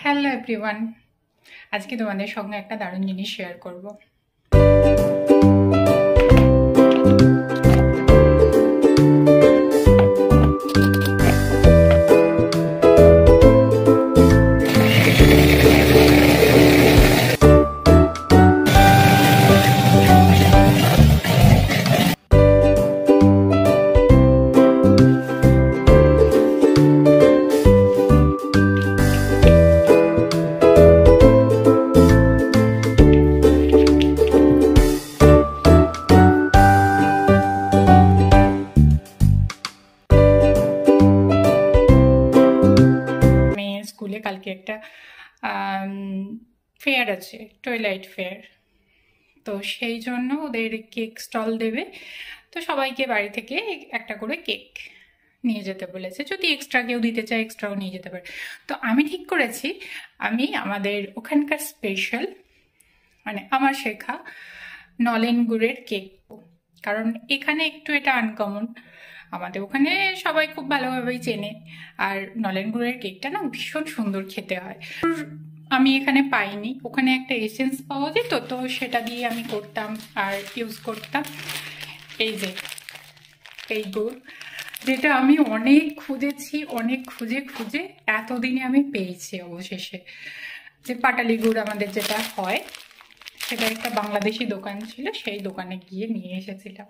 Hello everyone, আজকে তোমাদের সঙ্গে একটা দারুণ জিনিস শেয়ার করব। স্কুলে কালকে একটা ফেয়ার আছে, টয়লাইট ফেয়ার। তো সেই জন্য ওদের কেক স্টল দেবে, তো সবাইকে বাড়ি থেকে একটা করে কেক নিয়ে যেতে বলেছে। যদি এক্সট্রা কেউ দিতে চায় এক্সট্রাও নিয়ে যেতে পারে। তো আমি ঠিক করেছি আমি আমাদের ওখানকার স্পেশাল, মানে আমার শেখা নলেন গুড়ের কেক, কারণ এখানে একটু এটা আনকমন। আমাদের ওখানে সবাই খুব ভালোভাবেই চেনে, আর নলেন গুড়ের কেকটা না ভীষণ সুন্দর খেতে হয়। আমি এখানে পাইনি, ওখানে একটা এসেন্স পাওয়া যেত, তো সেটা দিয়ে আমি করতাম আর ইউজ করতাম। এই যে এই গুড়, যেটা আমি অনেক খুঁজেছি, অনেক খুঁজে এতদিনে আমি পেয়েছি অবশেষে। যে পাটালি গুড় আমাদের যেটা হয়, সেটা একটা বাংলাদেশি দোকান ছিল, সেই দোকানে গিয়ে নিয়ে এসেছিলাম।